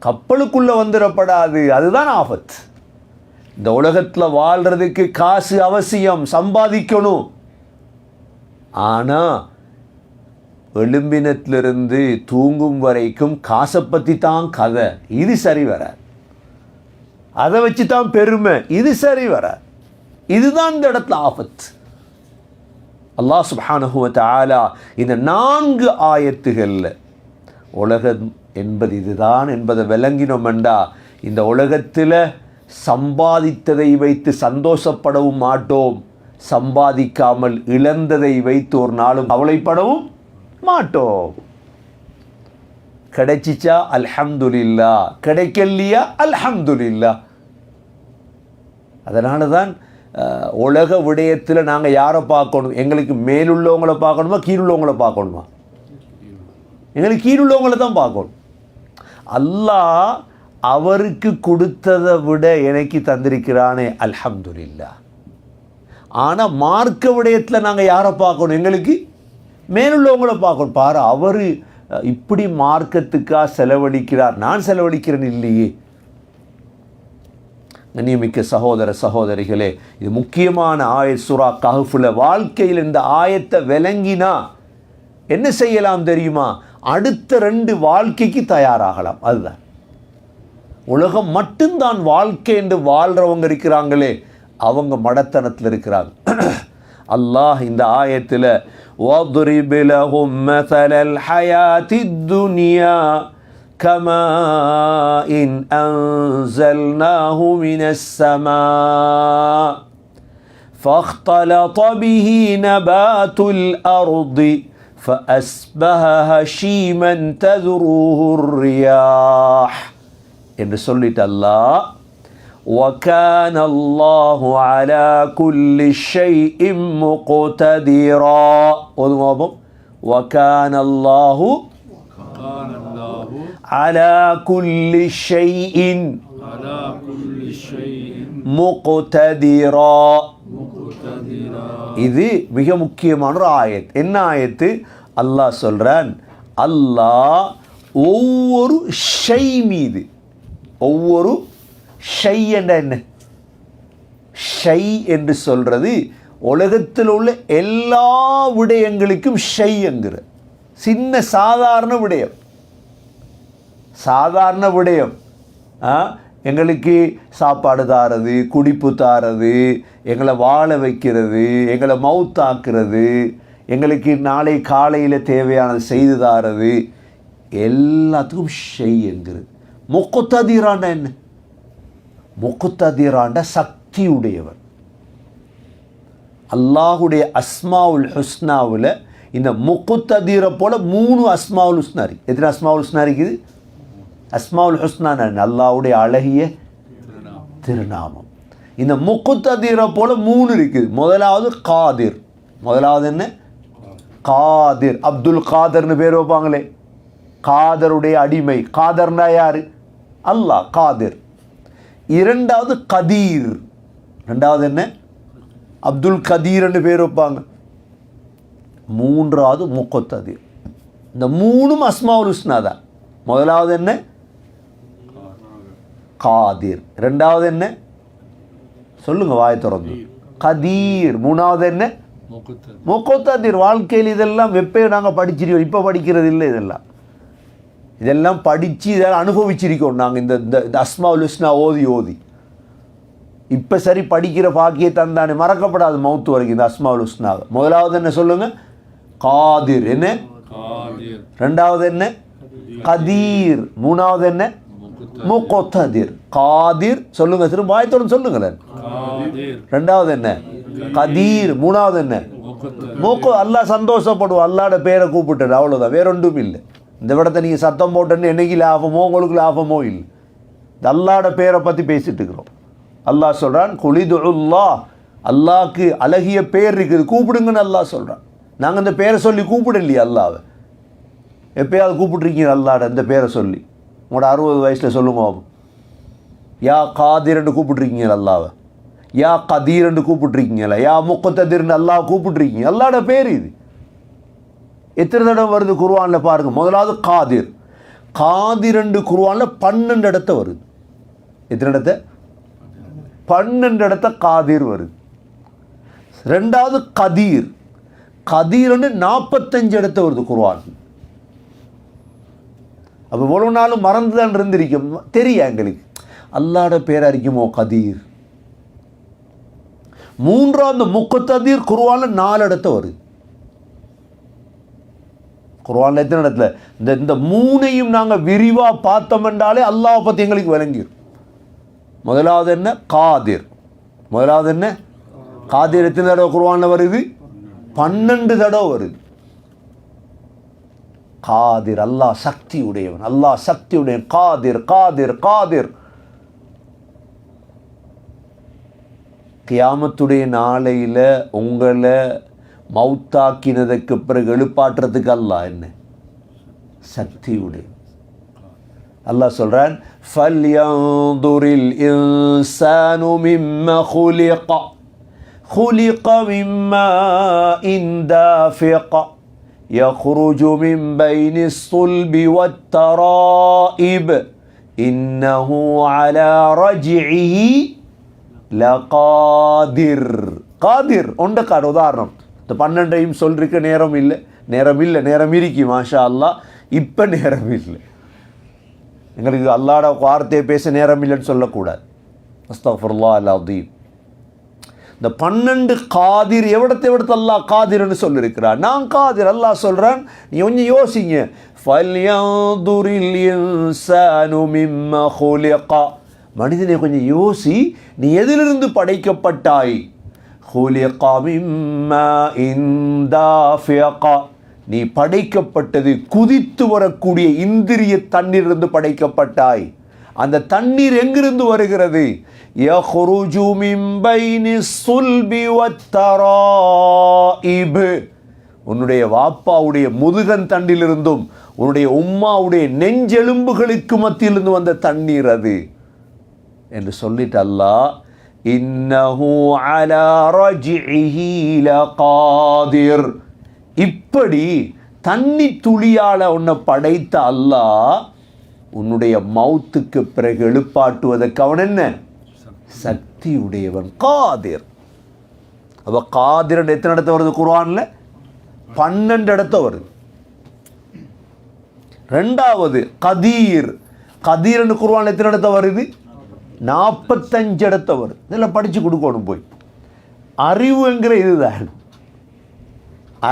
கப்பலுக்குள்ளே வந்துடப்படாது. அதுதான் ஆபத். இந்த உலகத்தில் வாழ்கிறதுக்கு காசு அவசியம், சம்பாதிக்கணும். ஆனால் எழும்பினத்திலிருந்து தூங்கும் வரைக்கும் காசை பற்றி தான் கதை. இது சரி வராது. அதை வச்சு தான் பெருமை. இது சரி வராது. இதுதான் இந்த இடத்துல ஆபத். அல்லாஹ் சுப்ஹானஹு வ தஆலா இந்த 4 ஆயத்துகளில் உலகம் என்பது இதுதான் என்பதை விளங்கினோம்டா இந்த உலகத்தில் சம்பாதித்ததை வைத்து சந்தோஷப்படவும் மாட்டோம், சம்பாதிக்காமல் இழந்ததை வைத்து ஒரு நாளும் கவலைப்படவும் மாட்டோம். கிடைச்சிச்சா அல்ஹம்துலில்லா, கிடைக்கலையா அல்ஹம்துலில்லா. அதனால தான் உலக விடயத்தில் நாங்கள் யாரை பார்க்கணும்? எங்களுக்கு மேலுள்ளவங்களை பார்க்கணுமா கீழுள்ளவங்களை பார்க்கணுமா? எங்களுக்கு கீழுள்ளவங்களை தான் பார்க்கணும். அல்லாஹ் அவருக்கு கொடுத்ததை விட எனக்கு தந்திருக்கிறானே அல்ஹம்துலில்லா. ஆனால் மார்க்க விடயத்தில் நாங்கள் யாரை பார்க்கணும்? எங்களுக்கு மேலுள்ளவங்களை பார்க்கணும். பாரு, அவர் இப்படி மார்க்கத்துக்காக செலவழிக்கிறார், நான் செலவழிக்கிறேன் இல்லையே. கண்ணியமிக்க சகோதர சகோதரிகளே, இது முக்கியமான ஆயத் சூரா கஹ்ஃபில். வாழ்க்கையில் இந்த ஆயத்தை விளங்கினா என்ன செய்யலாம் தெரியுமா? அடுத்த 2 வாழ்க்கைக்கு தயாராகலாம். அதுதான் உலகம் மட்டும்தான் வாழ்க்கை என்று வாழ்கிறவங்க இருக்கிறாங்களே, அவங்க மடத்தனத்தில் இருக்கிறாங்க. அல்லாஹ் இந்த ஆயத்தில் وَاضْرِبْ لَهُمْ مَثَلَ الْحَيَاةِ الدُّنْيَا كَمَاءٍ أَنزَلْنَاهُ مِنَ السَّمَاءِ فَاخْتَلَطَ بِهِ نَبَاتُ الْأَرْضِ فَأَصْبَحَ هَشِيمًا تَذْرُوهُ الرِّيَاحُ என்று சொல்லிட்டு அல்லாஹ் وَكَانَ اللَّهُ عَلَى كُلِّ شَيْءٍ مُقْتَدِرًا. وَكَانَ اللَّهُ على كل شيء مقتدرا. இது மிக முக்கியமான ஒரு ஆயத். என்ன ஆயத்து? அல்லாஹ் சொல்றான், அல்லாஹ் ஒவ்வொரு ஷை மீது, ஒவ்வொரு ஷை என்ற என்ன? ஷை என்று சொல்றது உலகத்தில் உள்ள எல்லா விடயங்களுக்கும் ஷை என்கிற சின்ன சாதாரண விடயம். சாதாரண விடயம் எங்களுக்கு சாப்பாடு தாரது, குடிப்பு தாரது, எங்களை வாழ வைக்கிறது, எங்களை மவுத்தாக்குறது, எங்களுக்கு நாளை காலையில் தேவையானது செய்து தாரது, எல்லாத்துக்கும் ஷை என்கிறது. முக்குத்ததிராண்ட என்ன? முக்குத்ததிராண்ட சக்தி உடையவர். அல்லாஹுடைய அஸ்மாவுல் ஹுஸ்னாவில் இந்த முக்குத்ததீரை போல 3 அஸ்மாவுல் ஹுஸ்னா இருக்குது. எத்தனை அஸ்மாவுல் ஹுஸ்னா இருக்குது? அஸ்மாவுல் ஹுஸ்னா அல்லாஹ்வுடைய அழகிய திருநாமம். இந்த முக்குத்ததீரை போல 3 இருக்குது. முதலாவது காதிர். முதலாவது என்ன? காதிர். அப்துல் காதர்னு பேர் வைப்பாங்களே, காதருடைய அடிமை. காதர்னா யாரு? அல்லாஹ் காதிர். இரண்டாவது கதீர். ரெண்டாவது என்ன? அப்துல் கதீர்னு பேர் வைப்பாங்க. மூன்றாவது முக்குத்ததீர். இந்த 3 அஸ்மாவுல் ஹுஸ்னா தான். முதலாவது என்ன? காதிர். ரெண்டாவது என்ன? சொல்லுங்க வாய் திறந்து. கதீர். மூணாவது என்ன? முக்குத்ததீர். வாழ்க்கையில் இதெல்லாம் எப்போ நாங்கள் படிச்சிருக்கோம், இப்போ படிக்கிறது இல்லை. இதெல்லாம் படித்து இதெல்லாம் அனுபவிச்சிருக்கோம் நாங்கள். இந்த அஸ்மாவுல் ஹுஸ்னா ஓதி ஓதி இப்போ சரி படிக்கிற பாக்கிய தந்தானே, மறக்கப்படாது மௌத்து வரைக்கும் இந்த அஸ்மாவுல் ஹுஸ்னா. முதலாவது என்ன சொல்லுங்க? காதிர். என்ன? ரெண்டாவது என்ன? கதீர். மூணாவது என்ன? முக்குத்ததீர். காதிர். சொல்லுங்க, திரும்ப வாய்த்தோடு சொல்லுங்களேன். ரெண்டாவது என்ன? கதீர். மூணாவது என்ன? அல்லாஹ் சந்தோஷப்படுவோம். அல்லாட பேரை கூப்பிட்டு, அவ்வளோதான், வேற ஒன்றும் இல்லை. இந்த விடத்தை நீங்கள் சத்தம் போட்டேன்னு என்னைக்கு லாபமோ உங்களுக்கு லாபமோ இல்லை. இந்த அல்லாட பேரை பற்றி பேசிட்டு இருக்கிறோம். அல்லாஹ் சொல்கிறான், குலிதுல்லாஹ், அல்லாஹ்க்கு அழகிய பேர் இருக்குது, கூப்பிடுங்கன்னு அல்லாஹ் சொல்கிறான். நாங்கள் இந்த பேரை சொல்லி கூப்பிடலையே அல்லாவை. எப்பயாவது கூப்பிட்ருக்கீங்க அல்லாட இந்த பேரை சொல்லி? உங்களோட 60 வயசில் சொல்லுங்க, யா காதிர்ன்னு கூப்பிட்ருக்கீங்க அல்லாவை. யா கதீர் என்று கூப்பிட்டுருக்கீங்களா, யா முக்கத்ததிர்னு அல்லாஹ் கூப்பிட்டுருக்கீங்க. அல்லாஹ்ட பேர் இது. எத்தனை தடவை வருது குர்ஆனில் பாருங்கள். முதலாவது காதிர். காதிர் என்று குர்ஆனில் 12 இடத்த வருது. எத்தனை இடத்த? 12 இடத்த காதிர் வருது. ரெண்டாவது கதீர். கதீர்னு 45 இடத்த வருது குர்ஆன். அப்போ இவ்வளோ நாளும் மறந்து தான் இருந்திருக்கும், தெரியும் எங்களுக்கு. அல்லாஹ்ட பேர் அறிக்குமோ கதீர். மூன்றாவது முக்கத்ததீர் குர்ஆனில் 4 இடத்த வருது. குர்ஆனில் எத்தனை இடத்துல? இந்த மூணையும் நாங்கள் விரிவாக பார்த்தோம் என்றாலே அல்லாஹ் பற்றி எங்களுக்கு விளங்கிடும். முதலாவது என்ன? காதிர். முதலாவது என்ன? காதிர் எத்தனை தடவை குர்ஆனில் வருது? 12 தடவை வருது. காதிர், அல்லாஹ் சக்தி உடையவன், அல்லாஹ் சக்தி உடையவன். காதிர் காதிர் காதிர். கியாமத்துடைய நாளையில் உங்களை மௌத்தாக்கினதுக்கு பிறகு எழுப்பாட்டுறதுக்கு அல்லாஹ் என்ன சக்தி உடையவன். அல்லாஹ் சொல்றான், ஃபல்யன்துரில் இன்சானு மிம்மா குலிக خُلِقَ مِن مَّاءٍ دَافِقٍ يَخْرُجُ مِن بَيْنِ الصُّلْبِ وَالتَّرَائِبِ إِنَّهُ عَلَى رَجْعِهِ لَقَادِرٌ. காதிர் ஒன்றக்காடு உதாரணம். இந்த 12ஐயும் சொல்லிருக்க நேரம் இல்லை, நேரம் இருக்கு மாஷா அல்லாஹ். இப்போ நேரம் இல்லை, எங்களுக்கு அல்லாஹ்ட வார்த்தையை பேச நேரம் இல்லைன்னு சொல்லக்கூடாது. அஸ்தக்ஃபிருல்லாஹ் அல்-அஸீம். இந்த 12 காதிர் எவிடத்தை அல்லாஹ் காதிர்னு சொல்லியிருக்கிறார். நான் காதிர். அல்லாஹ் சொல்கிறான், நீ கொஞ்சம் யோசிங்க. ஃபல்யன்துரில் இன்சானு மிம்மா குலிக. மனிதனை கொஞ்சம் யோசி, நீ எதிலிருந்து படைக்கப்பட்டாய்? குலிக மிம்மா இந்தாஃபிக. நீ படைக்கப்பட்டது குதித்து வரக்கூடிய இந்திரிய தண்ணீரிலிருந்து படைக்கப்பட்டாய். அந்த தண்ணீர் எங்கிருந்து வருகிறது? யஹ்ருஜு மின் பைனி ஸுல்பி வத்தராயிப். உன்னுடைய வாப்பாவுடைய முதுகன் தண்டிலிருந்தும் உன்னுடைய உம்மாவுடைய நெஞ்செலும்புகளுக்கு மத்தியிலிருந்து வந்த தண்ணீர் அது என்று சொல்லிட்டு அல்லாஹ், இன்னஹு அலா ரஜ்இஹி லகாதிர். இப்படி தண்ணி துளியால உன்னை படைத்த அல்லாஹ் உன்னுடைய மௌத்துக்கு பிறகு எழுப்பாட்டுவதற்கு அவன் என்ன சக்தி உடையவன். காதிர். அப்போ காதிர் எத்தனை இடத்த வருது குர்ஆனில்? 12 இடத்த வருது. ரெண்டாவது கதீர். கதீர்னு குர்ஆனில் எத்தனை இடத்த வருது? 45 இடத்த வருது. இதெல்லாம் படித்து கொடுக்கணும் போய். அறிவுங்கிற இதுதான்.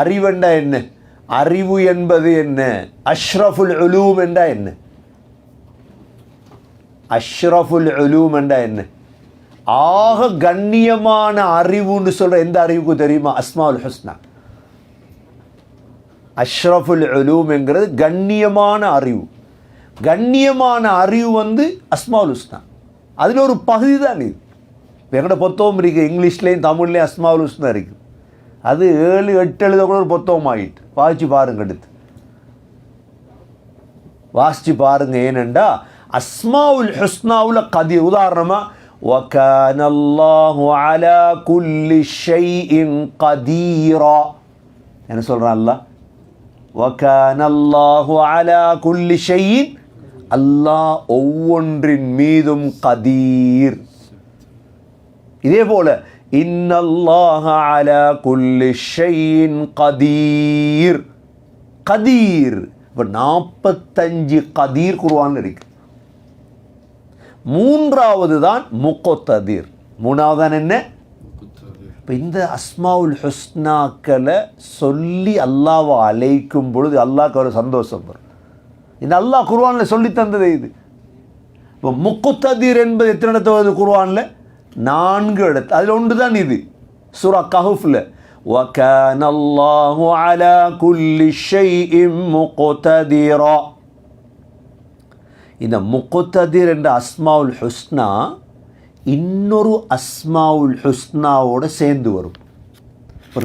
அறிவெண்டா என்ன? அறிவு என்பது என்ன? அஷ்ரஃபுல் உலூம் என்றா என்ன? அஷ்ரஃபுல் உலூம் என்றா என்ன? ஆக கண்ணியமான அறிவுன்னு சொல்ற எந்த அறிவுக்கு தெரியுமா? அஸ்மாவுல் ஹுஸ்னா. அஷ்ரஃபுல் உலூம் என்கிறது கண்ணியமான அறிவு. கண்ணியமான அறிவு அஸ்மாவுல் ஹுஸ்னா. அதில் ஒரு பகுதி தான் இது. எங்கட புத்தகம் இருக்குது, இங்கிலீஷ்லேயும் தமிழ்லேயும் அஸ்மாவுல் ஹுஸ்னா இருக்குது. அது 7-8 எழுத கூட ஒரு புத்தகம் ஆகிட்டு. வாசிச்சு பாருங்க, எடுத்து வாசிச்சு பாருங்க. ஏனெண்டா அஸ்மாவுல் ஹுஸ்னாவுல கதீர். உதாரணமாக, وَكَانَ اللَّهُ عَلَى كُلِّ شَيْءٍ قَدِيرًا. என்ன சொல்கிறான் அல்லாஹ்? وَكَانَ اللَّهُ عَلَى كُلِّ شَيْءٍ. அல்லாஹ் ஒவ்வொன்றின் மீதும் கதீர். இதே போல இன்னல்லாஹ அலா குல்லி ஷைஇன் கதீர். கதீர். இப்போ 45 கதீர் குர்ஆனில் இருக்கு. மூன்றாவது தான் முக்கத்ததீர். மூணாவது தான் என்ன? இப்போ இந்த அஸ்மாவுல் ஹுஸ்னாக்களை சொல்லி அல்லாஹ்வை அழைக்கும் பொழுது அல்லாஹ்க்கு ஒரு சந்தோஷம் வரும். இந்த அல்லாஹ் குர்ஆனில் சொல்லி தந்தது இது. இப்போ முக்கத்ததீர் என்பது எத்தனை இடத்துல வருது குர்ஆனில்? 4 இடத்து. அதில் ஒன்று தான் இது. சூரா கஹ்ஃபில் وَكَانَ اللَّهُ عَلَى كُلِّ شَيْءٍ مُقْتَدِرًا. இந்த முக்ததிர் என்ற அஸ்மாவுல் ஹுஸ்னா இன்னொரு அஸ்மாவுல் ஹுஸ்னாவோட சேர்ந்து வரும்.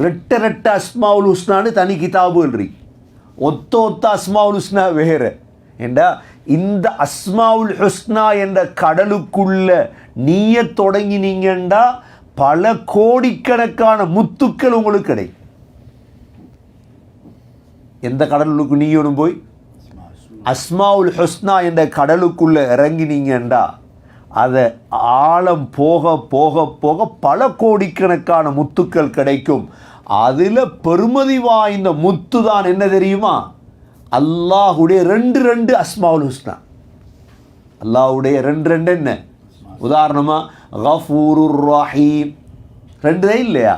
ரெட்ட அஸ்மாவுல் ஹுஸ்னான்னு தனி கிதாபுகள் இருக்கு. ஒத்த அஸ்மாவுல் ஹுஸ்னா வேறு. ஏண்டா இந்த அஸ்மாவுல் ஹுஸ்னா என்ற கடலுக்குள்ள நீய தொடங்கினீங்கண்டா பல கோடிக்கணக்கான முத்துக்கள் உங்களுக்கு கிடைக்கும். எந்த கடலுக்கு நீங்களும் போய் அஸ்மாவுல் ஹுஸ்னா என்ற கடலுக்குள்ளே இறங்கினீங்கண்டா அதை ஆழம் போக போக போக பல கோடிக்கணக்கான முத்துக்கள் கிடைக்கும். அதில் பெருமதி வாய்ந்த முத்து தான் என்ன தெரியுமா? அல்லாஹுடைய ரெண்டு அஸ்மாவுல் ஹுஸ்னா. அல்லாஹுடைய ரெண்டு என்ன? உதாரணமாக கஃபூருர் ரஹீம் ரெண்டுதான் இல்லையா?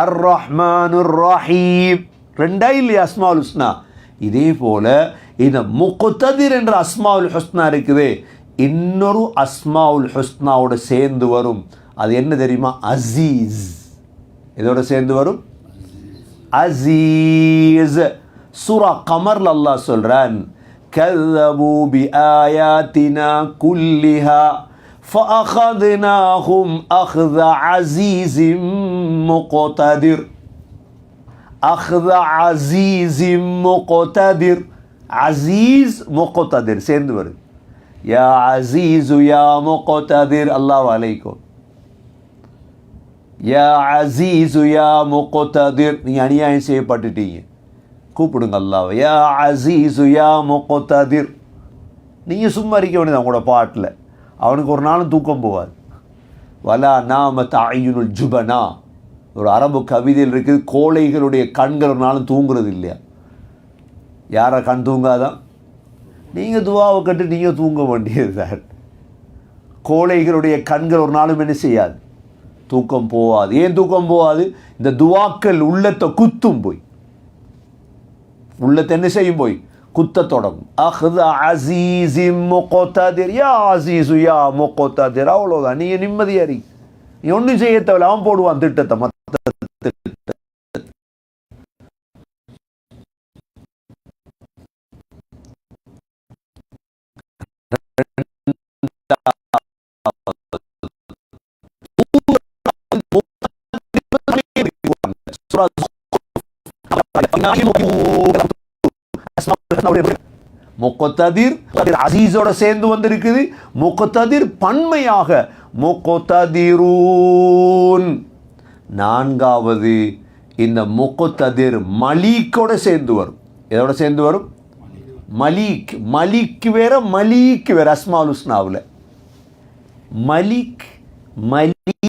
அர் ரஹ்மானுர் ரஹீம் ரெண்டா இல்லையா அஸ்மாவுல் ஹுஸ்னா? இதே போல இந்த முக்ததிர் என்ற அஸ்மாவுல் ஹுஸ்னா இருக்குது, இன்னொரு அஸ்மாவுல் ஹுஸ்னாவோட சேர்ந்து வரும். அது என்ன தெரியுமா? அசீஸ். இதோட சேர்ந்து வரும் அசீஸ். சூரா கமர்ல அல்லாஹ் சொல்றான், கல்லபூ பிஆயாத்தினா குல்லிஹா ஃபஅഖذناهم أخذ عزيز مقتدر. أخذ عزيز مقتدر. عزيز مقتدر சேர்ந்து வரும். யா அசீஸ் யா முக்ததிர். அல்லாஹ் அலைக்கும். யா அசீஸ் யா முக்ததிர். நீங்கள் அநியாயம் செய்யப்பட்டுட்டீங்க, கூப்பிடுங்க அல்லாஹ். யா அசீஸ் யா முக்ததிர். நீங்கள் சும்மா இருக்க வேண்டியது அவங்களோட பாட்டில். அவனுக்கு ஒரு நாளும் தூக்கம் போகாது. வலா நாம தஅய்யுனுல் ஜுபனா, ஒரு அரபு கவிதையில் இருக்குது, கோழைகளுடைய கண்கள் ஒரு நாளும் தூங்குறது இல்லையா? யாரை கண் தூங்காதான்? நீங்கள் துவாவை கட்டு நீங்கள் தூங்க வேண்டியது தான். கோழைகளுடைய கண்கள் ஒரு நாளும் என்ன செய்யாது? தூக்கம் போகாது. ஏன் தூக்கம் போகாது? இந்த துவாக்கள் உள்ளத்தை குத்தும், போய் உள்ளத்தை என்ன செய்யும்? போய் குத்த தொடங்கும். அஹ்த அசீஸிம் முக்ததிர். யா அசீஸு யா முக்ததிர். அவ்வளோதான். நீங்கள் நிம்மதியாக இருக்கு. நீ ஒன்றும் செய்ய தேவையில்ல, அவன் போடுவான் திட்டத்தை. மற்ற முக்ததிர் அசீஸோட சேர்ந்து வந்திருக்குது. முக்ததிர் பன்மையாக முக்ததிரூன். நான்காவது இந்த முக்ததிர் மலீக்கோட சேர்ந்து வரும். எதோட சேர்ந்து வரும்? மலீக். மலிக் வேற மலீக் வேற. அஸ்மாவுல் ஹுஸ்னாவில் மலிக் மலீக்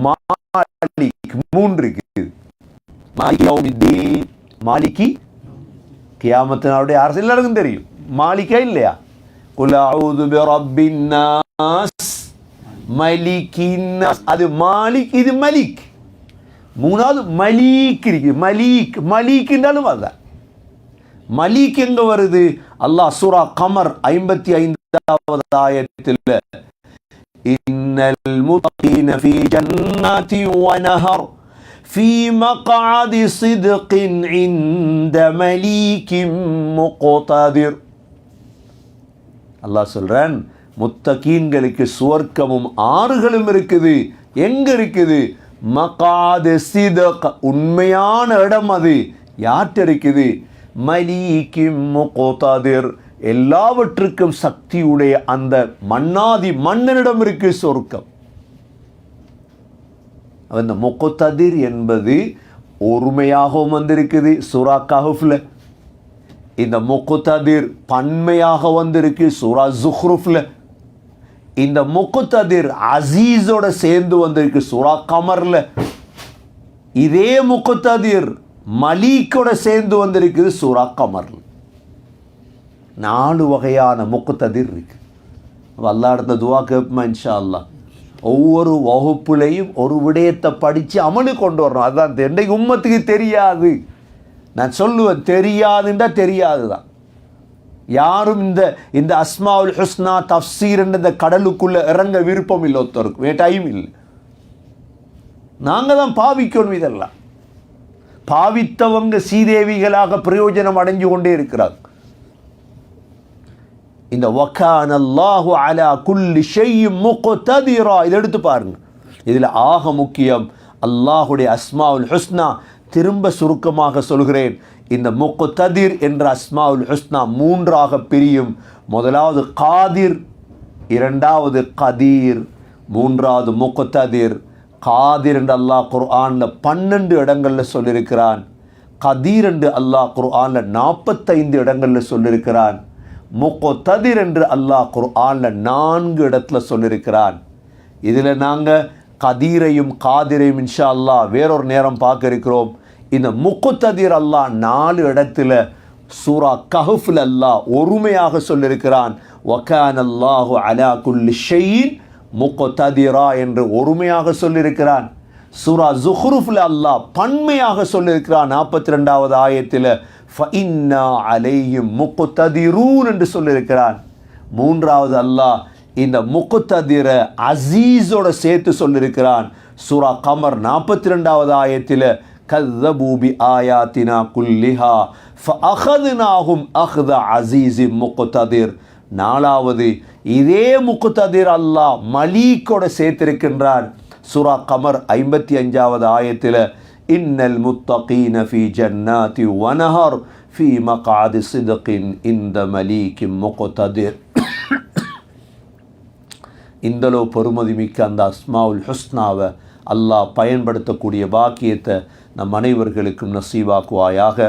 மாலிக் மூன்று இருக்குது. மாலிகி கியாமத்து நாளுடைய அரசு எல்லாருக்கும் தெரியும். மாலிகா இல்லையா? குல் அஊது பிரப்பின் நாஸ் மலிகின் நாஸ். அது மாலிக், இது மலிக். மூணாவது மலீக் இருக்கு. மலீக் மலீக்னாலும் அதுதான். மலீக் எங்க வருது? அல்லாஹ் சூரா கமர் 55வது ஆயத்தில் இன்னல் முத்தகீன ஃபீ ஜன்னாத்தி வ நஹர் ஃபீ மக்அதி சித்கின் இன்த மலீகின் முக்ததிர். அல்லாஹ் சொல்றான், முத்தகீன்களுக்கு சுவர்க்கமும் ஆறுகளும் இருக்குது. எங்க இருக்குது? மக்அதி சித்க், உண்மையான இடம். அது யார்கிட்ட இருக்குது? மலீகின் முக்ததிர், எல்லாவற்றுக்கும் சக்தியுடைய அந்த மன்னாதி மன்னனிடம் இருக்கு சொர்க்கம். அந்த முக்ததிர் என்பது ஒருமையாகவும் வந்திருக்குது சூரா கஹ்ஃப்ல. இந்த முக்ததிர் பன்மையாக வந்திருக்கு சூரா ஸுஹ்ருஃப்ல. இந்த முக்ததிர் அசீஸோட சேர்ந்து வந்திருக்கு சூரா கமர்ல. இதே முக்ததிர் மலீக்கோட சேர்ந்து வந்திருக்குது சூரா கமர்ல. 4 வகையான முக்ததிர் இருக்கு. அல்லாஹ் அடுத்த துவா கேட்போமா இன்ஷா அல்லாஹ். ஒவ்வொரு வகுப்புலையும் ஒரு விடயத்தை படித்து அமலு கொண்டு வரணும். அதுதான் இன்றைக்கு உம்மத்துக்கு தெரியாது. நான் சொல்லுவேன், தெரியாதுன்றா தெரியாது தான். யாரும் இந்த அஸ்மாவுல் ஹுஸ்னா தஃப்சீர் என்ற இந்த கடலுக்குள்ளே இறங்க விருப்பம் இல்லை. ஒருத்தருக்கு டைம் இல்லை. நாங்கள் தான் பாவிக்கணும். இதெல்லாம் பாவித்தவங்க சீதேவிகளாக பிரயோஜனம் அடைஞ்சு கொண்டே இருக்கிறாங்க. இந்த வகான அல்லாஹு அலா குல்லி ஷைஇன் முக்ததிரா, இதை எடுத்து பாருங்க. இதில் ஆக முக்கியம் அல்லாஹுடைய அஸ்மாவுல் ஹுஸ்னா. திரும்ப சுருக்கமாக சொல்கிறேன், இந்த முக்ததிர் என்ற அஸ்மாவுல் ஹுஸ்னா 3ஆக பிரியும். முதலாவது காதிர், இரண்டாவது கதீர், மூன்றாவது முக்ததிர், காதிர் என்று அல்லாஹ் குர்ஆனில் 12 இடங்களில் சொல்லியிருக்கிறான். கதீர் என்று அல்லாஹ் குர்ஆனில் 45 இடங்களில் சொல்லியிருக்கிறான். முக்ததிர் என்று அல்லாஹ் குர்ஆனில் 4 இடத்துல சொல்லியிருக்கிறான். இதில் நாங்கள் கதீரையும் காதிரையும் இன்ஷா அல்லாஹ் வேறொரு நேரம் பார்க்க இருக்கிறோம். இந்த முக்ததிர் அல்லாஹ் 4 இடத்துல சூரா கஹ்ஃபில் அல்லாஹ் ஒருமையாக சொல்லியிருக்கிறான். வகான அல்லாஹு அலா குல்லி ஷைஇன் முக்ததிரா என்று ஒருமையாக சொல்லியிருக்கிறான். சூரா ஸுஹ்ருஃபில் அல்லாஹ் பன்மையாக சொல்லியிருக்கிறான். 42வது ஆயத்தில் ஃபஇன்னா அலைஹிம் முக்ததிரூன் என்று சொல்லியிருக்கிறான். மூன்றாவது அல்லாஹ் இந்த முக்ததிர அசீஸோட சேர்த்து சொல்லியிருக்கிறான். சூரா கமர் 42வது ஆயத்தில் கஸ்ஸபூ பி ஆயாத்தினா குல்லிஹா ஃபஅഖذனாஹும் அഖذ அஸீஸின் முக்ததிர். நாலாவது இதே முக்ததிர் அல்லாஹ் மலீக்கோட சேர்த்திருக்கின்றான். சூரா கமர் 55வது ஆயத்தில் இன்னல் முத்தகீன ஃபீ ஜன்னாத்தி வனஹர் ஃபீ மக்அதி ஸித்கின் இன்த மலீக்கின் முக்ததிர். இந்தளவு பெருமதி மிக்க அந்த அஸ்மாவுல் ஹுஸ்னாவை அல்லாஹ் பயன்படுத்தக்கூடிய பாக்கியத்தை நம் அனைவர்களுக்கும் நசீவாக்குவாயாக.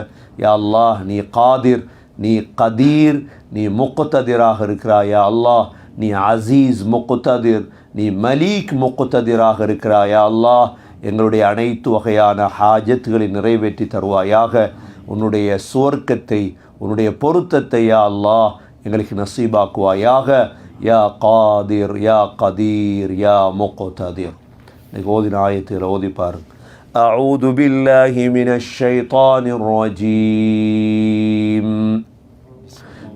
யா அல்லாஹ், நீ காதிர், நீ கதீர், நீ முக்ததிராக இருக்கிறாயா அல்லாஹ். நீ அசீஸ் முக்ததிர், நீ மலீக் முக்ததிராக இருக்கிறாயா அல்லாஹ். எங்களுடைய அனைத்து வகையான ஹாஜத்துகளை நிறைவேற்றி தருவாயாக. உன்னுடைய சுவர்க்கத்தை, உன்னுடைய பொருத்தத்தை யா அல்லாஹ் எங்களுக்கு நசீபாக்குவாயாக. யா காதிர், யா கதீர், யா முக்ததிர். இன்னைக்கு ஓதின ஆயத்தில் ஓதி பாருங்க. அஊது பில்லாஹி மினஷ் ஷைத்தானிர் ரஜீம்.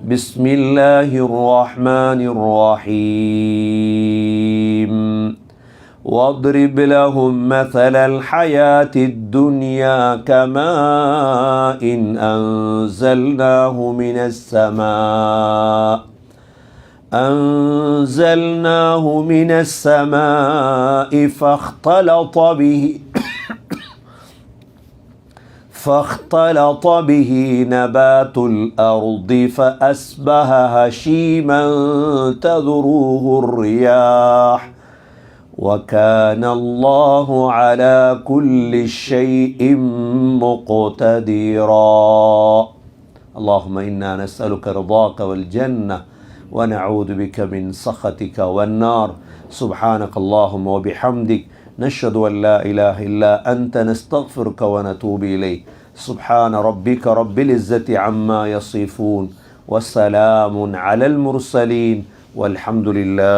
பிஸ்மில்லாஹிர் ரஹ்மானிர் ரஹீம். واضرب لهم مثل الحياة الدنيا كماء أنزلناه من السماء فاختلط به نبات الأرض فأصبح هشيما تذروه الرياح وكان الله على كل شيء مقتدرا. اللهم إنا نسألك رضاك والجنة ونعوذ بك من سخطك والنار. سبحانك اللهم وبحمدك نشهد أن لا إله إلا أنت نستغفرك ونتوب إليك. سبحان ربك رب العزة عما يصفون وسلام على المرسلين والحمد لله.